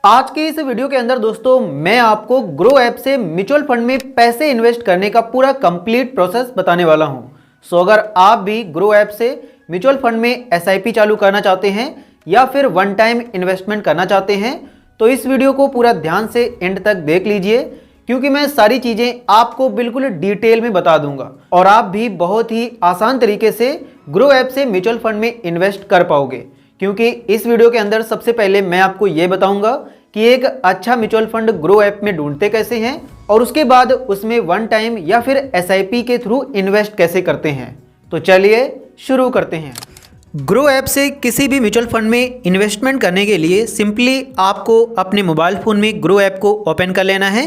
आज के इस वीडियो के अंदर दोस्तों मैं आपको ग्रो ऐप से म्यूचुअल फंड में पैसे इन्वेस्ट करने का पूरा कंप्लीट प्रोसेस बताने वाला हूं। सो अगर आप भी ग्रो ऐप से म्यूचुअल फंड में एसआईपी चालू करना चाहते हैं या फिर वन टाइम इन्वेस्टमेंट करना चाहते हैं तो इस वीडियो को पूरा ध्यान से एंड तक देख लीजिए, क्योंकि मैं सारी चीजें आपको बिल्कुल डिटेल में बता दूंगा और आप भी बहुत ही आसान तरीके से ग्रो ऐप से म्यूचुअल फंड में इन्वेस्ट कर पाओगे। क्योंकि इस वीडियो के अंदर सबसे पहले मैं आपको ये बताऊंगा कि एक अच्छा म्यूचुअल फंड ग्रो ऐप में ढूंढते कैसे हैं और उसके बाद उसमें वन टाइम या फिर एसआईपी के थ्रू इन्वेस्ट कैसे करते हैं। तो चलिए शुरू करते हैं। ग्रो ऐप से किसी भी म्यूचुअल फंड में इन्वेस्टमेंट करने के लिए सिंपली आपको अपने मोबाइल फ़ोन में ग्रो ऐप को ओपन कर लेना है।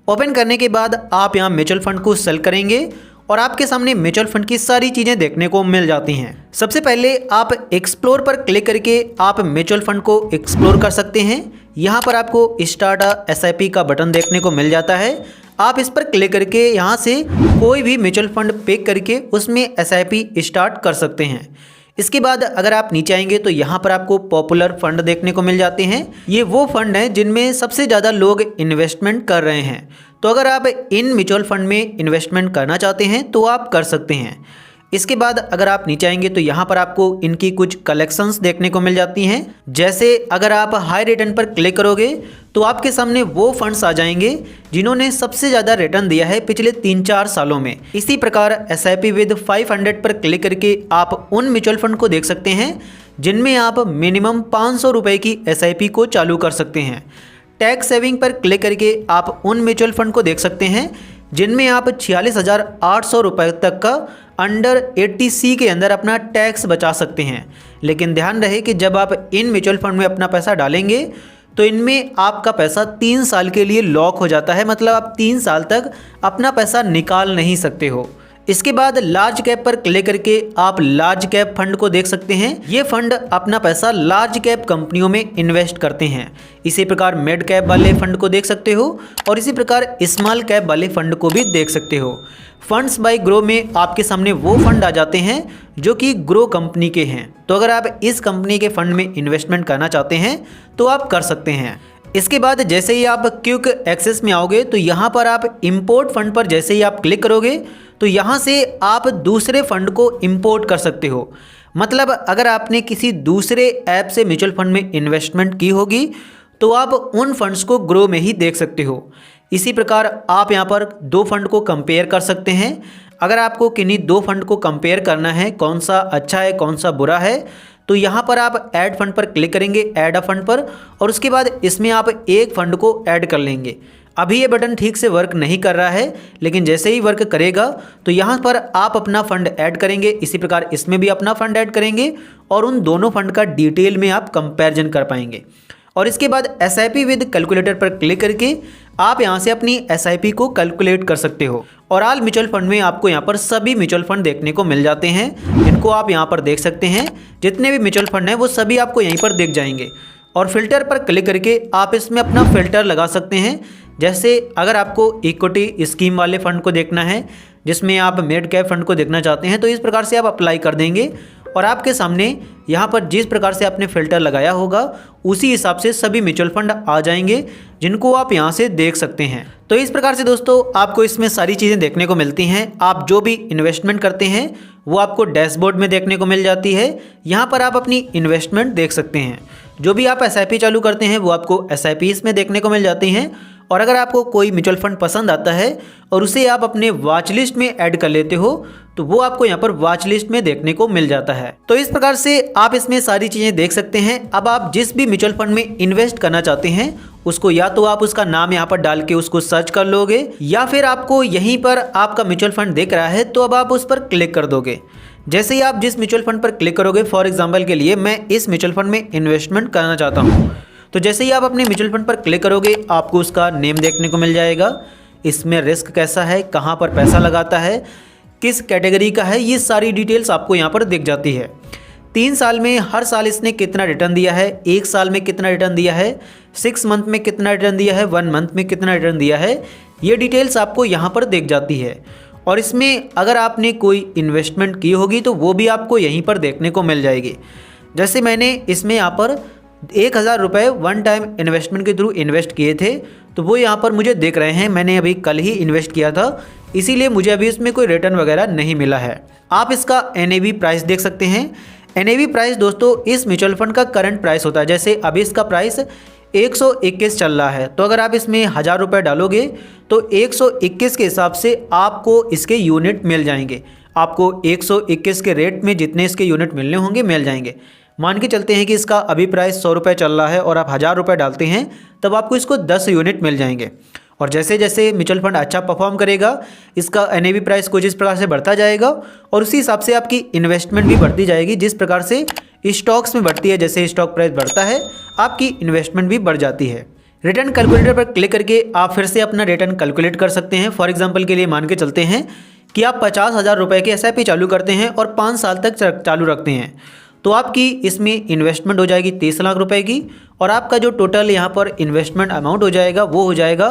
ओपन करने के बाद आप यहाँ म्यूचुअल फंड को सेलेक्ट करेंगे और आपके सामने म्यूचुअल फंड की सारी चीज़ें देखने को मिल जाती हैं। सबसे पहले आप एक्सप्लोर पर क्लिक करके आप म्यूचुअल फंड को एक्सप्लोर कर सकते हैं। यहाँ पर आपको स्टार्ट एसआईपी का बटन देखने को मिल जाता है। आप इस पर क्लिक करके यहाँ से कोई भी म्यूचुअल फंड पिक करके उसमें एसआईपी स्टार्ट कर सकते हैं। इसके बाद अगर आप नीचे आएंगे तो यहाँ पर आपको पॉपुलर फंड देखने को मिल जाते हैं। ये वो फंड हैं जिनमें सबसे ज़्यादा लोग इन्वेस्टमेंट कर रहे हैं। तो अगर आप इन म्यूचुअल फंड में इन्वेस्टमेंट करना चाहते हैं तो आप कर सकते हैं। इसके बाद अगर आप नीचे आएंगे तो यहाँ पर आपको इनकी कुछ कलेक्शंस देखने को मिल जाती हैं। जैसे अगर आप हाई रिटर्न पर क्लिक करोगे तो आपके सामने वो फंड्स आ जाएंगे जिन्होंने सबसे ज़्यादा रिटर्न दिया है पिछले 3-4 सालों में। इसी प्रकार एसआईपी विद 500 पर क्लिक करके आप उन म्यूचुअल फंड को देख सकते हैं जिनमें आप मिनिमम 500 रुपये की एसआईपी को चालू कर सकते हैं। टैक्स सेविंग पर क्लिक करके आप उन म्यूचुअल फंड को देख सकते हैं जिनमें आप 46,800 रुपये तक का अंडर 80C के अंदर अपना टैक्स बचा सकते हैं। लेकिन ध्यान रहे कि जब आप इन म्यूचुअल फंड में अपना पैसा डालेंगे तो इनमें आपका पैसा 3 साल के लिए लॉक हो जाता है, मतलब आप 3 साल तक अपना पैसा निकाल नहीं सकते हो। इसके बाद लार्ज कैप पर क्लिक करके आप लार्ज कैप फंड को देख सकते हैं। ये फंड अपना पैसा लार्ज कैप कंपनियों में इन्वेस्ट करते हैं। इसी प्रकार मिड कैप वाले फंड को देख सकते हो और इसी प्रकार स्मॉल कैप वाले फंड को भी देख सकते हो। फंड्स बाय ग्रो में आपके सामने वो फंड आ जाते हैं जो कि ग्रो कंपनी के हैं। तो अगर आप इस कंपनी के फंड में इन्वेस्टमेंट करना चाहते हैं तो आप कर सकते हैं। इसके बाद जैसे ही आप क्विक एक्सेस में आओगे तो यहाँ पर आप इंपोर्ट फंड पर जैसे ही आप क्लिक करोगे तो यहाँ से आप दूसरे फंड को इंपोर्ट कर सकते हो। मतलब अगर आपने किसी दूसरे ऐप से म्यूचुअल फंड में इन्वेस्टमेंट की होगी तो आप उन फंड्स को ग्रो में ही देख सकते हो। इसी प्रकार आप यहाँ पर 2 फंड को कंपेयर कर सकते हैं। अगर आपको किन्हीं 2 फंड को कंपेयर करना है कौन सा अच्छा है कौन सा बुरा है तो यहाँ पर आप ऐड फंड पर क्लिक करेंगे, ऐड अ फंड पर, और उसके बाद इसमें आप एक फंड को ऐड कर लेंगे। अभी ये बटन ठीक से वर्क नहीं कर रहा है, लेकिन जैसे ही वर्क करेगा तो यहाँ पर आप अपना फंड ऐड करेंगे। इसी प्रकार इसमें भी अपना फंड ऐड करेंगे और उन दोनों फंड का डिटेल में आप कंपैरिजन कर पाएंगे। और इसके बाद एसआईपी विद कैलकुलेटर पर क्लिक करके आप यहाँ से अपनी एसआईपी को कैलकुलेट कर सकते हो। और ऑल म्यूचुअल फंड में आपको यहाँ पर सभी म्यूचुअल फंड देखने को मिल जाते हैं, जिनको आप यहाँ पर देख सकते हैं। जितने भी म्यूचुअल फंड हैं वो सभी आपको यहीं पर दिख जाएंगे। और फिल्टर पर क्लिक करके आप इसमें अपना फिल्टर लगा सकते हैं। जैसे अगर आपको इक्विटी स्कीम वाले फंड को देखना है जिसमें आप मिड कैप फंड को देखना चाहते हैं तो इस प्रकार से आप अप्लाई कर देंगे और आपके सामने यहाँ पर जिस प्रकार से आपने फ़िल्टर लगाया होगा उसी हिसाब से सभी म्यूचुअल फंड आ जाएंगे जिनको आप यहाँ से देख सकते हैं। तो इस प्रकार से दोस्तों आपको इसमें सारी चीज़ें देखने को मिलती हैं। आप जो भी इन्वेस्टमेंट करते हैं वो आपको डैशबोर्ड में देखने को मिल जाती है। यहाँ पर आप अपनी इन्वेस्टमेंट देख सकते हैं। जो भी आप एसआईपी चालू करते हैं वो आपको एसआईपी में देखने को मिल जाती हैं। और अगर आपको कोई म्यूचुअल फंड पसंद आता है और उसे आप अपने वॉच लिस्ट में ऐड कर लेते हो तो वो आपको यहाँ पर वॉच लिस्ट में देखने को मिल जाता है। तो इस प्रकार से आप इसमें सारी चीज़ें देख सकते हैं। अब आप जिस भी म्यूचुअल फंड में इन्वेस्ट करना चाहते हैं उसको या तो आप उसका नाम यहाँ पर डाल के उसको सर्च कर लोगे या फिर आपको यहीं पर आपका म्यूचुअल फंड दिख रहा है तो अब आप उस पर क्लिक कर दोगे। जैसे ही आप जिस म्यूचुअल फंड पर क्लिक करोगे, फॉर एग्जाम्पल के लिए मैं इस म्यूचुअल फंड में इन्वेस्टमेंट करना चाहता हूँ, तो जैसे ही आप अपने म्यूचुअल फंड पर क्लिक करोगे आपको उसका नेम देखने को मिल जाएगा, इसमें रिस्क कैसा है, कहाँ पर पैसा लगाता है, किस कैटेगरी का है, ये सारी डिटेल्स आपको यहाँ पर दिख जाती है। 3 साल में हर साल इसने कितना रिटर्न दिया है, 1 साल में कितना रिटर्न दिया है, 6 मंथ में कितना रिटर्न दिया है, 1 मंथ में कितना रिटर्न दिया है, ये डिटेल्स आपको यहाँ पर दिख जाती है। और इसमें अगर आपने कोई इन्वेस्टमेंट की होगी तो वो भी आपको यहीं पर देखने को मिल जाएगी। जैसे मैंने इसमें यहाँ पर 1000 रुपये वन टाइम इन्वेस्टमेंट के थ्रू इन्वेस्ट किए थे, तो वो यहाँ पर मुझे देख रहे हैं। मैंने अभी कल ही इन्वेस्ट किया था, इसीलिए मुझे अभी इसमें कोई रिटर्न वगैरह नहीं मिला है। आप इसका NAV प्राइस देख सकते हैं। NAV प्राइस दोस्तों इस म्यूचुअल फंड का करंट प्राइस होता है। जैसे अभी इसका प्राइस 121 चल रहा है, तो अगर आप इसमें 1000 रुपये डालोगे तो 121 के हिसाब से आपको इसके यूनिट मिल जाएंगे। आपको 121 के रेट में जितने इसके यूनिट मिलने होंगे मिल जाएंगे। मान के चलते हैं कि इसका अभी प्राइस 100 रुपये चल रहा है और आप 1000 रुपये डालते हैं, तब आपको इसको 10 यूनिट मिल जाएंगे। और जैसे जैसे म्यूचुअल फंड अच्छा परफॉर्म करेगा, इसका NAV प्राइस कुछ इस प्रकार से बढ़ता जाएगा और उसी हिसाब से आपकी इन्वेस्टमेंट भी बढ़ती जाएगी। जिस प्रकार से स्टॉक्स में बढ़ती है, जैसे स्टॉक प्राइस बढ़ता है आपकी इन्वेस्टमेंट भी बढ़ जाती है। रिटर्न कैलकुलेटर पर क्लिक करके आप फिर से अपना रिटर्न कैलकुलेट कर सकते हैं। फॉर एग्जाम्पल के लिए मान के चलते हैं कि आप 50,000 रुपये की SIP चालू करते हैं और 5 साल तक चालू रखते हैं, तो आपकी इसमें इन्वेस्टमेंट हो जाएगी 30 लाख रुपए की और आपका जो टोटल यहाँ पर इन्वेस्टमेंट अमाउंट हो जाएगा वो हो जाएगा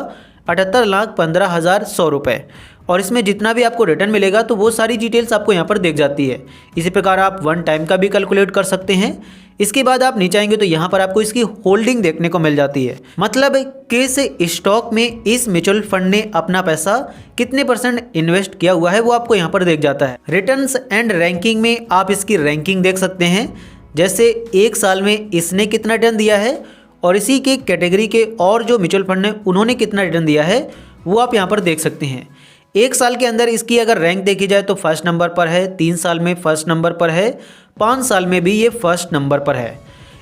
78,15,100 रुपये। और इसमें जितना भी आपको रिटर्न मिलेगा तो वो सारी डिटेल्स आपको यहाँ पर देख जाती है। इसी प्रकार आप वन टाइम का भी कैलकुलेट कर सकते हैं। इसके बाद आप नीचे आएंगे तो यहाँ पर आपको इसकी होल्डिंग देखने को मिल जाती है, मतलब किस स्टॉक में इस म्यूचुअल फंड ने अपना पैसा कितने % इन्वेस्ट किया हुआ है वो आपको यहाँ पर देख जाता है। रिटर्न्स एंड रैंकिंग में आप इसकी रैंकिंग देख सकते हैं, जैसे एक साल में इसने कितना रिटर्न दिया है और इसी के कैटेगरी के और जो म्यूचुअल फंड है उन्होंने कितना रिटर्न दिया है वो आप यहाँ पर देख सकते हैं। एक साल के अंदर इसकी अगर रैंक देखी जाए तो फर्स्ट नंबर पर है, 3 साल में फर्स्ट नंबर पर है, 5 साल में भी ये फर्स्ट नंबर पर है।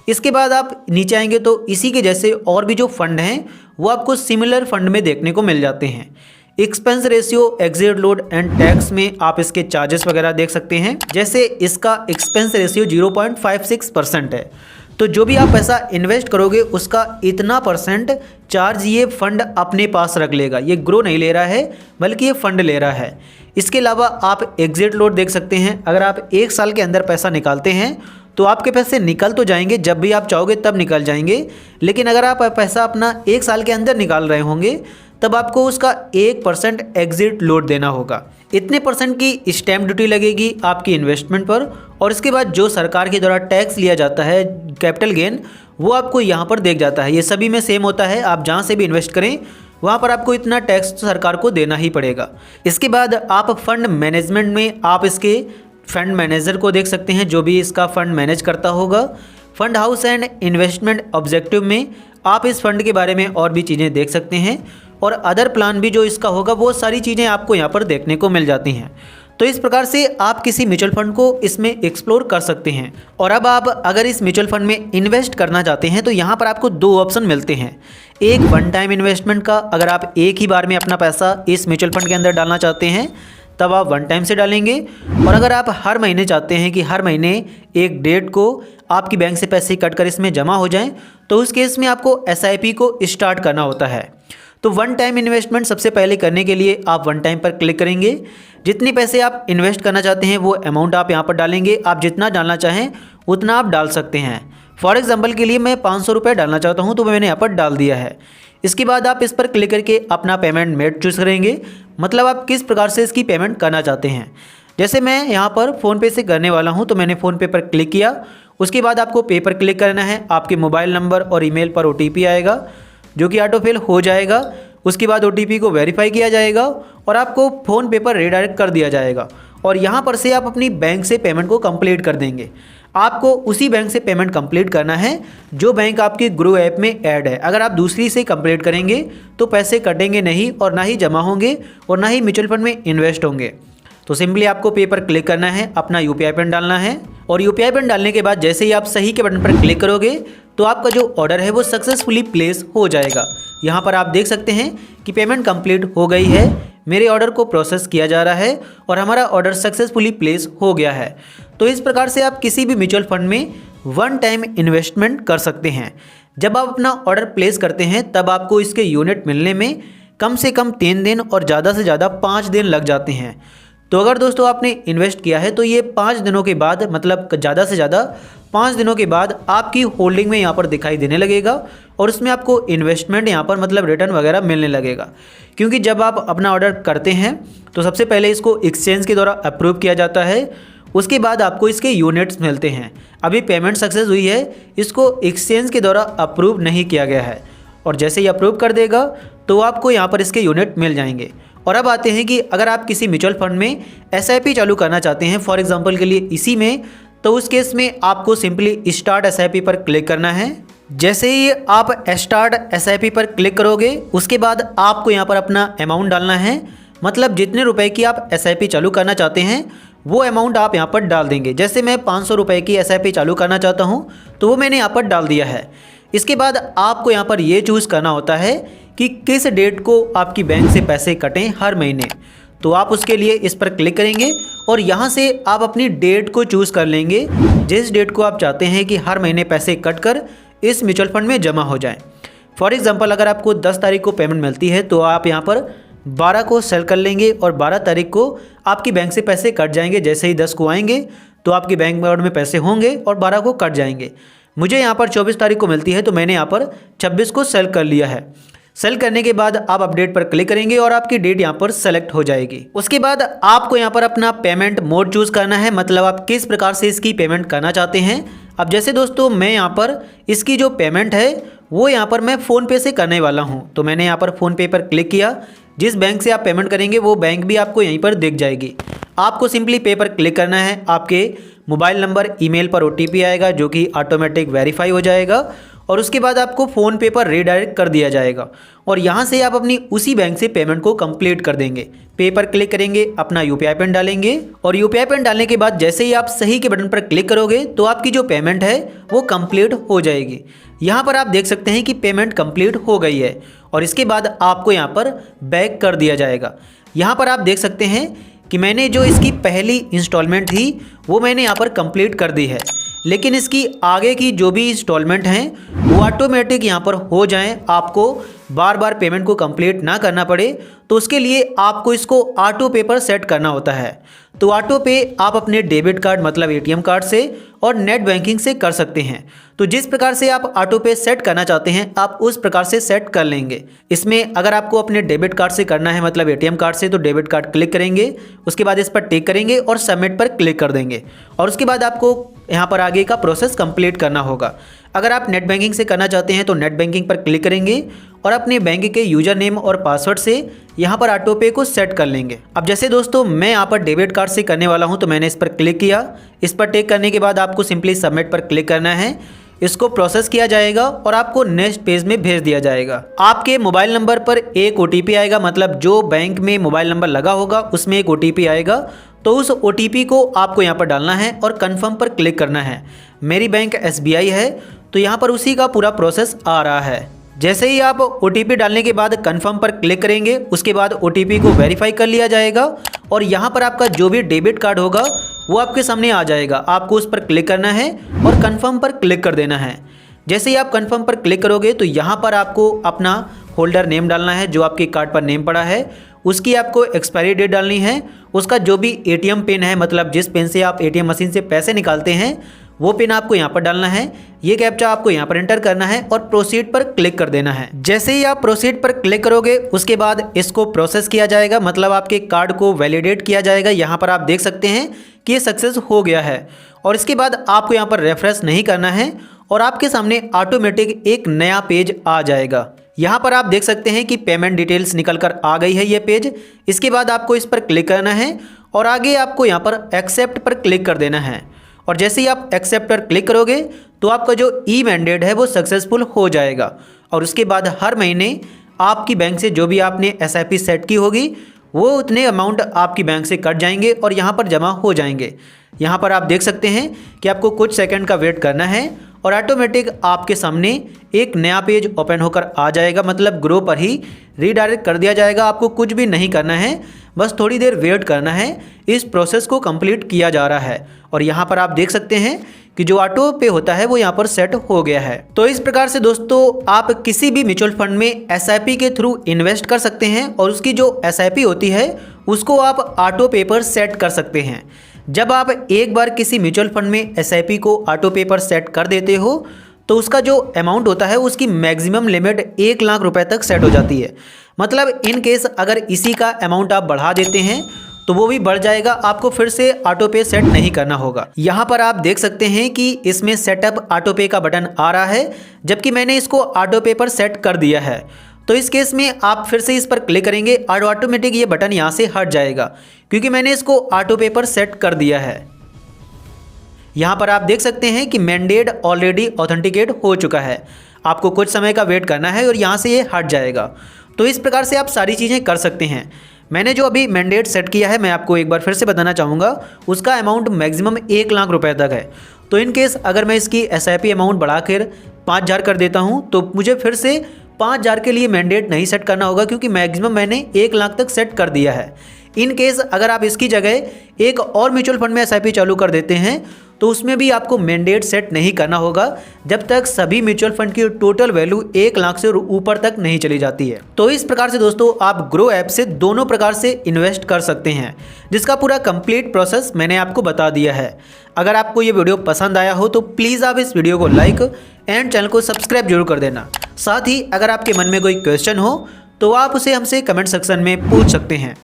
इसके बाद आप नीचे आएंगे तो इसी के जैसे और भी जो फंड हैं वो आपको सिमिलर फंड में देखने को मिल जाते हैं। Expense ratio, exit load and tax में आप इसके चार्जेस वगैरह देख सकते हैं। जैसे इसका एक्सपेंस रेशियो 0.56% है, तो जो भी आप पैसा इन्वेस्ट करोगे उसका इतना % चार्ज ये फंड अपने पास रख लेगा। ये ग्रो नहीं ले रहा है बल्कि ये फंड ले रहा है। इसके अलावा आप एग्जिट लोड देख सकते हैं। अगर आप 1 साल के अंदर पैसा निकालते हैं तो आपके पैसे निकल तो जाएंगे, जब भी आप चाहोगे तब निकल जाएंगे, लेकिन अगर आप पैसा अपना 1 साल के अंदर निकाल रहे होंगे तब आपको उसका 1% एग्जिट लोड देना होगा। इतने % की स्टैम्प ड्यूटी लगेगी आपकी इन्वेस्टमेंट पर और इसके बाद जो सरकार के द्वारा टैक्स लिया जाता है कैपिटल गेन, वो आपको यहाँ पर देख जाता है। ये सभी में सेम होता है, आप जहाँ से भी इन्वेस्ट करें वहाँ पर आपको इतना टैक्स सरकार को देना ही पड़ेगा। इसके बाद आप फंड मैनेजमेंट में आप इसके फंड मैनेजर को देख सकते हैं, जो भी इसका फंड मैनेज करता होगा। Fund house and investment objective में आप इस फंड के बारे में और भी चीज़ें देख सकते हैं और अदर प्लान भी जो इसका होगा वो सारी चीज़ें आपको यहाँ पर देखने को मिल जाती हैं। तो इस प्रकार से आप किसी म्यूचुअल फंड को इसमें एक्सप्लोर कर सकते हैं। और अब आप अगर इस म्यूचुअल फंड में इन्वेस्ट करना चाहते हैं तो यहाँ पर आपको 2 ऑप्शन मिलते हैं। एक वन टाइम इन्वेस्टमेंट का, अगर आप एक ही बार में अपना पैसा इस म्यूचुअल फंड के अंदर डालना चाहते हैं तब आप वन टाइम से डालेंगे। और अगर आप हर महीने चाहते हैं कि हर महीने एक डेट को आपकी बैंक से पैसे कट कर इसमें जमा हो जाएं, तो उस केस में आपको SIP को स्टार्ट करना होता है। तो वन टाइम इन्वेस्टमेंट सबसे पहले करने के लिए आप वन टाइम पर क्लिक करेंगे। जितने पैसे आप इन्वेस्ट करना चाहते हैं वो अमाउंट आप यहाँ पर डालेंगे। आप जितना डालना चाहें उतना आप डाल सकते हैं। फॉर एग्जांपल के लिए मैं 500 रुपये डालना चाहता हूँ तो मैंने यहाँ पर डाल दिया है। इसके बाद आप इस पर क्लिक करके अपना पेमेंट मेथड चूज़ करेंगे, मतलब आप किस प्रकार से इसकी पेमेंट करना चाहते हैं। जैसे मैं यहाँ पर फ़ोनपे से करने वाला हूँ तो मैंने फ़ोनपे पर क्लिक किया। उसके बाद आपको पे पर क्लिक करना है। आपके मोबाइल नंबर और ईमेल पर OTP आएगा जो कि ऑटोफिल हो जाएगा। उसके बाद OTP को वेरीफाई किया जाएगा और आपको फ़ोनपे पर रीडायरेक्ट कर दिया जाएगा और यहाँ पर से आप अपनी बैंक से पेमेंट को कंप्लीट कर देंगे। आपको उसी बैंक से पेमेंट कंप्लीट करना है जो बैंक आपके ग्रो ऐप में ऐड है। अगर आप दूसरी से कंप्लीट करेंगे तो पैसे कटेंगे नहीं और ना ही जमा होंगे और ना ही म्यूचुअल फंड में इन्वेस्ट होंगे। तो सिंपली आपको पे पर क्लिक करना है, अपना UPI पिन डालना है और UPI पिन डालने के बाद जैसे ही आप सही के बटन पर क्लिक करोगे तो आपका जो ऑर्डर है वो सक्सेसफुली प्लेस हो जाएगा। यहाँ पर आप देख सकते हैं कि पेमेंट कंप्लीट हो गई है, मेरे ऑर्डर को प्रोसेस किया जा रहा है और हमारा ऑर्डर सक्सेसफुली प्लेस हो गया है। तो इस प्रकार से आप किसी भी म्यूचुअल फंड में वन टाइम इन्वेस्टमेंट कर सकते हैं। जब आप अपना ऑर्डर प्लेस करते हैं तब आपको इसके यूनिट मिलने में कम से कम 3 दिन और ज़्यादा से ज़्यादा 5 दिन लग जाते हैं। तो अगर दोस्तों आपने इन्वेस्ट किया है तो ये 5 दिनों के बाद, मतलब ज़्यादा से ज़्यादा 5 दिनों के बाद आपकी होल्डिंग में यहाँ पर दिखाई देने लगेगा और उसमें आपको इन्वेस्टमेंट यहाँ पर मतलब रिटर्न वगैरह मिलने लगेगा। क्योंकि जब आप अपना ऑर्डर करते हैं तो सबसे पहले इसको एक्सचेंज के द्वारा अप्रूव किया जाता है। उसके बाद आपको इसके यूनिट्स मिलते हैं। अभी पेमेंट सक्सेस हुई है, इसको एक्सचेंज के द्वारा अप्रूव नहीं किया गया है, और जैसे ही अप्रूव कर देगा तो आपको यहाँ पर इसके यूनिट मिल जाएंगे। और अब आते हैं कि अगर आप किसी म्यूचुअल फंड में SIP चालू करना चाहते हैं, फॉर एग्जांपल के लिए इसी में, तो उस केस में आपको सिंपली स्टार्ट SIP पर क्लिक करना है। जैसे ही आप स्टार्ट SIP पर क्लिक करोगे उसके बाद आपको यहाँ पर अपना अमाउंट डालना है, मतलब जितने रुपए की आप SIP चालू करना चाहते हैं वो अमाउंट आप यहाँ पर डाल देंगे। जैसे मैं 500 रुपये की SIP चालू करना चाहता हूँ तो वो मैंने यहाँ पर डाल दिया है। इसके बाद आपको यहाँ पर ये चूज़ करना होता है कि किस डेट को आपकी बैंक से पैसे कटें हर महीने, तो आप उसके लिए इस पर क्लिक करेंगे और यहाँ से आप अपनी डेट को चूज़ कर लेंगे, जिस डेट को आप चाहते हैं कि हर महीने पैसे कट कर इस म्यूचुअल फंड में जमा हो जाएं। फॉर एग्जांपल अगर आपको 10 तारीख को पेमेंट मिलती है तो आप यहाँ पर 12 को सेल कर लेंगे और 12 तारीख को आपकी बैंक से पैसे कट जाएंगे। जैसे ही 10 को आएंगे तो आपकी बैंक अकाउंट में पैसे होंगे और 12 को कट जाएंगे। मुझे यहाँ पर 24 तारीख को मिलती है तो मैंने यहाँ पर 26 को सेल कर लिया है। सेल करने के बाद आप अपडेट पर क्लिक करेंगे और आपकी डेट यहाँ पर सेलेक्ट हो जाएगी। उसके बाद आपको यहाँ पर अपना पेमेंट मोड चूज़ करना है, मतलब आप किस प्रकार से इसकी पेमेंट करना चाहते हैं। अब जैसे दोस्तों मैं यहाँ पर इसकी जो पेमेंट है वो यहाँ पर मैं फ़ोनपे से करने वाला हूँ, तो मैंने यहाँ पर फ़ोनपे पर क्लिक किया। जिस बैंक से आप पेमेंट करेंगे वो बैंक भी आपको यहीं पर दिख जाएगी। आपको सिंपली पे पर क्लिक करना है। आपके मोबाइल नंबर, ईमेल पर OTP आएगा जो कि ऑटोमेटिक वेरीफाई हो जाएगा और उसके बाद आपको फ़ोनपे पर रीडायरेक्ट कर दिया जाएगा और यहाँ से आप अपनी उसी बैंक से पेमेंट को कंप्लीट कर देंगे। पे पर क्लिक करेंगे, अपना UPI पिन डालेंगे और UPI पिन डालने के बाद जैसे ही आप सही के बटन पर क्लिक करोगे तो आपकी जो पेमेंट है वो कंप्लीट हो जाएगी। यहाँ पर आप देख सकते हैं कि पेमेंट कंप्लीट हो गई है और इसके बाद आपको यहाँ पर बैक कर दिया जाएगा। यहाँ पर आप देख सकते हैं कि मैंने जो इसकी पहली इंस्टॉलमेंट थी वो मैंने यहाँ पर कंप्लीट कर दी है, लेकिन इसकी आगे की जो भी इंस्टॉलमेंट हैं वो ऑटोमेटिक यहाँ पर हो जाएं, आपको बार बार पेमेंट को कंप्लीट ना करना पड़े। तो उसके लिए आपको इसको ऑटो पे पर सेट करना होता है। तो ऑटो पे आप अपने डेबिट कार्ड मतलब ATM कार्ड से और नेट बैंकिंग से कर सकते हैं। तो जिस प्रकार से आप ऑटो पे सेट करना चाहते हैं आप उस प्रकार से सेट कर लेंगे। इसमें अगर आपको अपने डेबिट कार्ड से करना है मतलब ATM कार्ड से, तो डेबिट कार्ड क्लिक करेंगे, उसके बाद इस पर टिक करेंगे और सबमिट पर क्लिक कर देंगे और उसके बाद आपको यहाँ पर आगे का प्रोसेस कंप्लीट करना होगा। अगर आप नेट बैंकिंग से करना चाहते हैं तो नेट बैंकिंग पर क्लिक करेंगे और अपने बैंक के यूजर नेम और पासवर्ड से यहाँ पर ऑटो पे को सेट कर लेंगे। अब जैसे दोस्तों मैं यहाँ पर डेबिट कार्ड से करने वाला हूँ तो मैंने इस पर क्लिक किया। इस पर टिक करने के बाद आपको सिंपली सबमिट पर क्लिक करना है। इसको प्रोसेस किया जाएगा और आपको नेक्स्ट पेज में भेज दिया जाएगा। आपके मोबाइल नंबर पर एक OTP आएगा, मतलब जो बैंक में मोबाइल नंबर लगा होगा उसमें एक OTP आएगा, तो उस OTP को आपको यहाँ पर डालना है और कन्फर्म पर क्लिक करना है। मेरी बैंक SBI है तो यहाँ पर उसी का पूरा प्रोसेस आ रहा है। जैसे ही आप OTP डालने के बाद कन्फर्म पर क्लिक करेंगे उसके बाद OTP को वेरीफाई कर लिया जाएगा और यहाँ पर आपका जो भी डेबिट कार्ड होगा वो आपके सामने आ जाएगा। आपको उस पर क्लिक करना है और कन्फर्म पर क्लिक कर देना है। जैसे ही आप कन्फर्म पर क्लिक करोगे तो यहाँ पर आपको अपना होल्डर नेम डालना है, जो आपके कार्ड पर नेम पड़ा है उसकी आपको एक्सपायरी डेट डालनी है। उसका जो भी ATM पिन है, मतलब जिस पिन से आप ATM मशीन से पैसे निकालते हैं वो पिन आपको यहाँ पर डालना है। ये कैप्चा आपको यहाँ पर एंटर करना है और प्रोसीड पर क्लिक कर देना है। जैसे ही आप प्रोसीड पर क्लिक करोगे उसके बाद इसको प्रोसेस किया जाएगा, मतलब आपके कार्ड को वैलिडेट किया जाएगा। यहाँ पर आप देख सकते हैं कि ये सक्सेस हो गया है और इसके बाद आपको यहाँ पर रेफरेंस नहीं करना है और आपके सामने ऑटोमेटिक एक नया पेज आ जाएगा। यहाँ पर आप देख सकते हैं कि पेमेंट डिटेल्स निकल कर आ गई है ये पेज। इसके बाद आपको इस पर क्लिक करना है और आगे आपको यहाँ पर एक्सेप्ट पर क्लिक कर देना है और जैसे ही आप एक्सेप्ट पर क्लिक करोगे तो आपका जो ई-मैंडेट है वो सक्सेसफुल हो जाएगा और उसके बाद हर महीने आपकी बैंक से जो भी आपने SIP सेट की होगी वो उतने अमाउंट आपकी बैंक से कट जाएंगे और यहाँ पर जमा हो जाएंगे। यहाँ पर आप देख सकते हैं कि आपको कुछ सेकंड का वेट करना है और ऑटोमेटिक आपके सामने एक नया पेज ओपन होकर आ जाएगा, मतलब ग्रो पर ही रीडायरेक्ट कर दिया जाएगा। आपको कुछ भी नहीं करना है, बस थोड़ी देर वेट करना है। इस प्रोसेस को कंप्लीट किया जा रहा है और यहाँ पर आप देख सकते हैं कि जो ऑटो पे होता है वो यहाँ पर सेट हो गया है। तो इस प्रकार से दोस्तों आप किसी भी म्यूचुअल फंड में SIP के थ्रू इन्वेस्ट कर सकते हैं और उसकी जो SIP होती है उसको आप ऑटो पे पर सेट कर सकते हैं। जब आप एक बार किसी म्यूचुअल फंड में SIP को ऑटो पे पर सेट कर देते हो तो उसका जो अमाउंट होता है उसकी मैक्सिमम लिमिट 1,00,000 रुपए तक सेट हो जाती है। मतलब इन केस अगर इसी का अमाउंट आप बढ़ा देते हैं तो वो भी बढ़ जाएगा, आपको फिर से ऑटो पे सेट नहीं करना होगा। यहाँ पर आप देख सकते हैं कि इसमें सेटअप ऑटो पे का बटन आ रहा है, जबकि मैंने इसको ऑटो पे पर सेट कर दिया है। तो इस केस में आप फिर से इस पर क्लिक करेंगे और ऑटोमेटिक ये बटन यहाँ से हट जाएगा, क्योंकि मैंने इसको ऑटो पे पर सेट कर दिया है। यहाँ पर आप देख सकते हैं कि मैंडेट ऑलरेडी ऑथेंटिकेट हो चुका है, आपको कुछ समय का वेट करना है और यहाँ से ये हट जाएगा। तो इस प्रकार से आप सारी चीज़ें कर सकते हैं। मैंने जो अभी मैंडेट सेट किया है, मैं आपको एक बार फिर से बताना चाहूँगा, उसका अमाउंट मैक्सिमम 1 लाख रुपए तक है। तो इन केस अगर मैं इसकी SIP अमाउंट बढ़ाकर 5,000 कर देता हूँ तो मुझे फिर से 5,000 के लिए मैंडेट नहीं सेट करना होगा, क्योंकि मैक्सिमम मैंने 1 लाख तक सेट कर दिया है। इन केस अगर आप इसकी जगह एक और म्यूचुअल फंड में SIP चालू कर देते हैं तो उसमें भी आपको मैंडेट सेट नहीं करना होगा, जब तक सभी म्यूचुअल फंड की टोटल वैल्यू 1 लाख से ऊपर तक नहीं चली जाती है। तो इस प्रकार से दोस्तों आप ग्रो ऐप से दोनों प्रकार से इन्वेस्ट कर सकते हैं, जिसका पूरा कंप्लीट प्रोसेस मैंने आपको बता दिया है। अगर आपको ये वीडियो पसंद आया हो तो प्लीज़ आप इस वीडियो को लाइक एंड चैनल को सब्सक्राइब जरूर कर देना। साथ ही अगर आपके मन में कोई क्वेश्चन हो तो आप उसे हमसे कमेंट सेक्शन में पूछ सकते हैं।